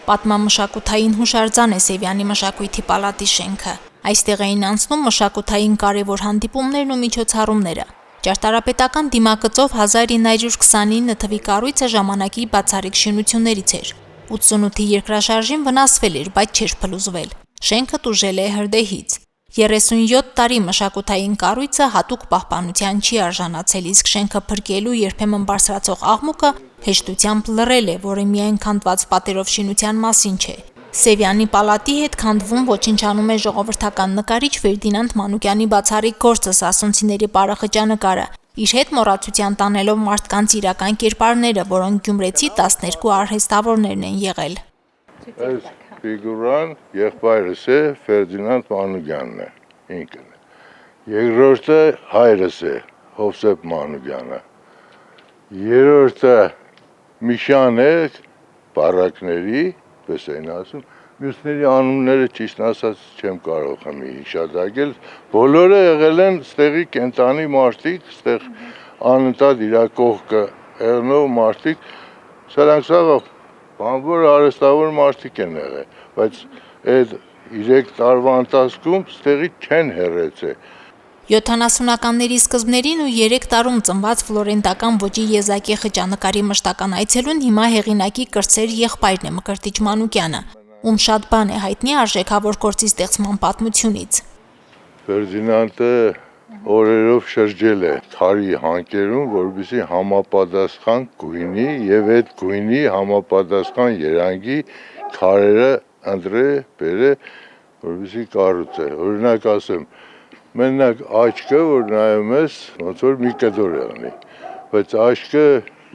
Պատմամշակութային հուշարձան է Սևյանի մշակույթի պալատի շենքը։ Այստեղ էին անցնում մշակութային կարևոր հանդիպումներն ու միջոցառումները։ Ճարտարապետական դիմագծով 1929 թվի կառույցը ժամանակի բացառիկ շինություններից էր։ 88-ի երկրաշարժին վնասվել էր, բայց չէր փլուզվել։ Շենքը տուժել է հրդեհից։ 37 տարի մշակութային կառույցը հատուկ պահպանության չի արժանացել, իսկ շենքը փրկելու երբեմն բարձրացող աղմուկը հեշտությամբ լռել է, որը միայն քանդված պատերով շինության մասին չէ։ Սևյանի պալատի հետ քանդվում ոչնչանում է ժողովրդական նկարիչ Ֆերդինանդ Մանուկյանի բացառիկ գործը Սասունցիների պարախճանկարը, իր հետ մոռացության տանելով մարդկանց իրական կերպարները, որոնք գյումրեցի 12 արհեստավորներն են եղել։ Այս ֆիգուրան եղբայրս է Ֆերդինանդ Մանուկյանն է, ինքն է։ Երկրորդը հայրս է, Հովսեփ Մանուկյանը։ Երրորդը Միշան է, բարակների, պես էին ասում, մյուսների անունները ճիշտ ասած չեմ կարող հիշատակել, բոլորը եղել են ստեղի կենտանի մարդիկ, ստեղ անընդհատ իրա կողքը եղնող մարդիկ, սրանք սաղ բանվոր արհեստավոր մարդիկ են եղել, բայց այդ 3 տարվա ընթացքում ստեղի չեն հեռացել։ 70-ականների սկզբներին ու 3 տարում ծնված ֆլորենտական ոճի եզակի խճանկարի մշտական այցելուն հիմա հեղինակի կրտսեր եղբայրն է Մկրտիչ Մանուկյանը, ում շատ բան է հայտնի արժեքավոր գործի ստեղծման պատմությունից։ Ֆերդինանդը օրերով շրջել է քարի հանքերում, որպեսզի համապատասխան գույնի եւ այդ գույնի համապատասխան երանգի քարերը ընտրե, բերե, որպեսզի կառուցե։ Օրինակ ասեմ, մենակ աչքը, որ նայում ես, ոնց որ մի կտոր եղնի, բայց աչքը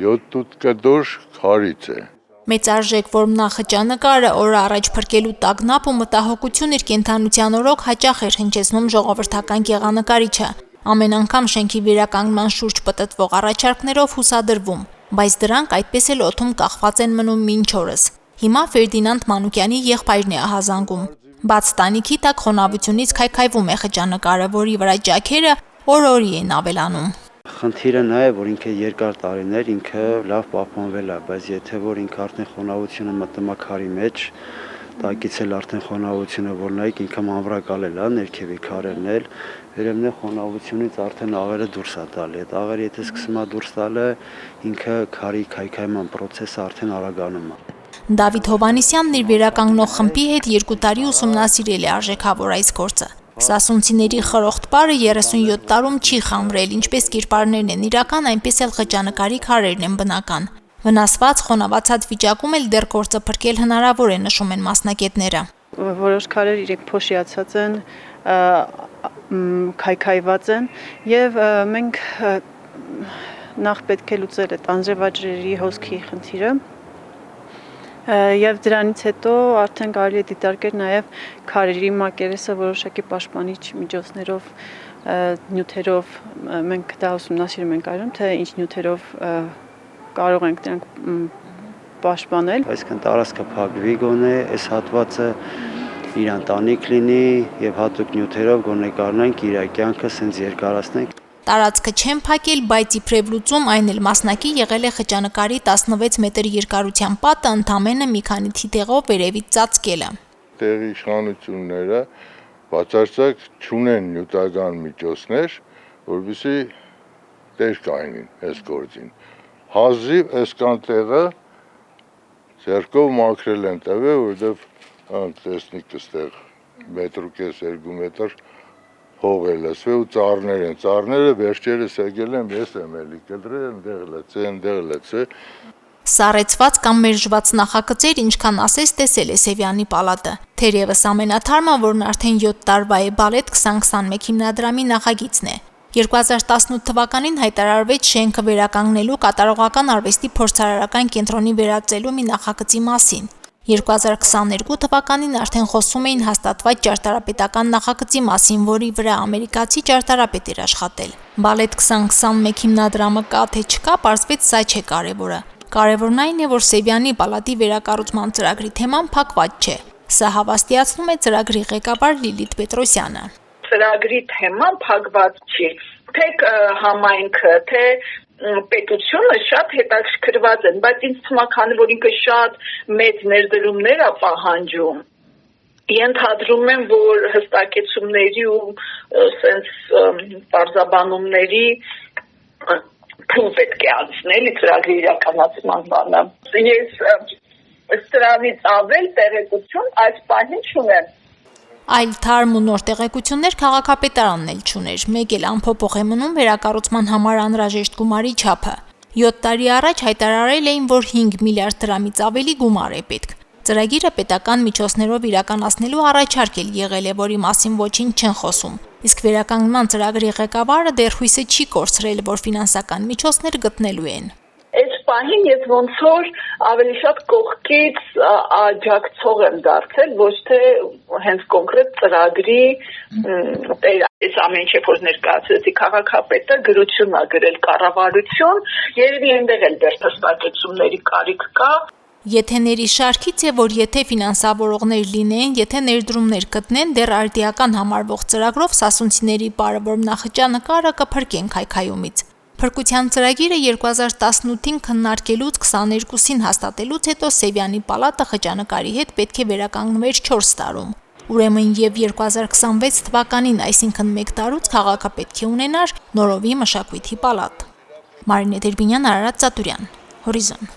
7 կտոր քարից է։ Մեծ արժեք որմնախճանկարը օրը առաջ փրկելու տագնապ ու մտահոգություն իր կենդանության օրոք հաճախ էր հնչեցնում ժողովրդական գեղանկարիչը։ Ամեն անգամ շենքի վերականգնման շուրջ պտտվող առաջարկներով հուսադրվում, բայց դրանք այդպես էլ օդում կախված են մնում մինչ օրս։ Հիմա Ֆերդինանդ Մանուկյանի եղբայրն է ահազանգում։ Բաց տանիքի տակ խոնավությունից քայքայվում է խճանկարը, որի վրա ջաքերը օր-օրի են ավելանում։ Խնդիրը նա է, որ ինքը երկար տարիներ ինքը լավ պահպանվել է, բայց եթե որ ինքը արդեն խոնավությունը մտնում է քարի մեջ, տակից էլ արդեն խոնավությունը որ նայեք ինքը մանրակալել է, ներքևի քարերն էլ, վերևն է խոնավությունից արդեն աղերը դուրս է տալի։ Այդ աղերը եթե սկսում է դուրս տալը, ինքը քարի քայքայման process-ը արդեն արագանում է։ Դավիթ Հովհաննիսյանն իր վերականգնող խմբի հետ 2 տարի ուսումնասիրել է արժեքավոր այս գործը։ Սասունցիների խրոխտ պարը 37 տարում չի խամրել, ինչպես կերպարներն են իրական, այնպես էլ խճանկարի քարերն են բնական։ Վնասված, խոնավացած վիճակում էլ դեռ գործը փրկել հնարավոր է, նշում են մասնագետները։ Որոշ քարեր իրենք փոշիացած են, քայքայված են եւ մենք նախ պետք է լուծել այդ անձրևաջրերի հոսքի խնդիրը եւ դրանից հետո արդեն կարելի է դիտարկել նաեւ քարերի մակերեսը որոշակի պաշտպանիչ միջոցներով, նյութերով մենք դա ուսումնասիրում ենք այժմ, թե ինչ նյութերով կարող ենք դրանք պաշտպանել։ Այսինքն տարածքը փակվի գոնե, այս հատվածը իր ընտանիք լինի եւ հատուկ նյութերով գոնե կարողանանք իր կյանքը սենց երկարացնենք։ Տարածքը չեն փակել, բայց իբրև լուծում այն էլ մասնակի եղել է խճանկարի 16 մետր երկարության պատը ընդամենը մի քանի թիթեղով վերևից ծածկելը։ Տեղի իշխանությունները բացարձակ չունեն նյութական միջոցներ, որովհետեւ տեր կայնին այս գործին։ Հազիվ այսքան տեղը ձեռքով մաքրել են տվել, որովհետեւ տեսնիկ այստեղ 1.5-2 մետր հող է լսվել ու ծառներ են, ծառները վերջերս եկել են, ես եմ էլի կտրել, ընդեղ լծե։ Սառեցված կամ մերժված նախագծեր, ինչքան ասես տեսել է Սևյանի պալատը։ Թերևս ամենաթարմը, որն արդեն 7 տարվա է Բալետ 2021 հիմնադրամի նախագիծն է։ 2018 թվականին հայտարարվեց շենքը վերականգնելու կատարողական արվեստի փորձարարական կենտրոնի վերածելու մի նախագծի մասին։ 2022 թվականին արդեն խոսում էին հաստատված ճարտարապետական նախագծի մասին, որի վրա ամերիկացի ճարտարապետ էր աշխատել։ Բալետ 2021 հիմնադրամը կա թե չկա, պարզվեց սա չէ կարևորը։ Կարևորն այն է, որ Սևյանի պալատի վերակառուցման ծրագրի թեման փակված չէ։ Սա հավաստիացնում է ծրագրի ղեկավար Լիլիթ Պետրոսյանը։ Ծրագրի թեման փակված չի։ Թե համայնքը, թե պետությունը շատ հետաքրքրված են, բայց ինձ թվում է, քանի որ ինքը շատ մեծ ներդրումներ է պահանջում, ենթադրում եմ, որ հստակեցումների ու սենց պարզաբանումների փուլ պետք է անցնել ծրագրի իրականացման բանը։ Ես սրանից ավել տեղեկություն այս պահին չունեմ։ Այլ թարմ ու նոր տեղեկություններ քաղաքապետարանն էլ չուներ, մեկ էլ անփոփոխ է մնում վերակառուցման համար անհրաժեշտ գումարի չափը։ 7 տարի առաջ հայտարարել էին, որ 5 միլիարդ դրամից ավելի գումար է պետք։ Ծրագիրը պետական միջոցներով իրականացնելու առաջարկ էլ եղել է, որի մասին ոչինչ չեն խոսում։ Իսկ վերականգնման ծրագրի ղեկավարը դեռ հույսը չի կորցրել, որ ֆինանսական միջոցներ գտնելու են։ Այս պահին ես ոնց որ ավելի շատ կողքից աջակցող եմ դարձել, ոչ թե հենց կոնկրետ ծրագրի այս ամեն ինչ որ ներկայացրեցի քաղաքապետը գրություն ա գրել կառավարություն, երևի այնտեղ էլ դեռ հստակեցումների կարիք կա։ Եթեների շարքից է, որ եթե ֆինանսավորողներ լինեն, եթե ներդրումներ գտնեն, դեռ արդիական համարվող ծրագրով սասունցիների բարևոր նախաճանակարը կփրկեն քայքայումից։ Փրկության ծրագիրը 2018-ին քննարկելուց 22-ին հաստատելուց հետո Սևյանի պալատը խճանկարի հետ պետք է վերականգնվեր 4 տարում։ Ուրեմն եւ 2026 թվականին, այսինքն 1 տարուց քաղաքը պետք է ունենար նորովի մշակույթի պալատ։ Մարինե Դերբինյան, Արարատ Ծատուրյան, Հորիզոն։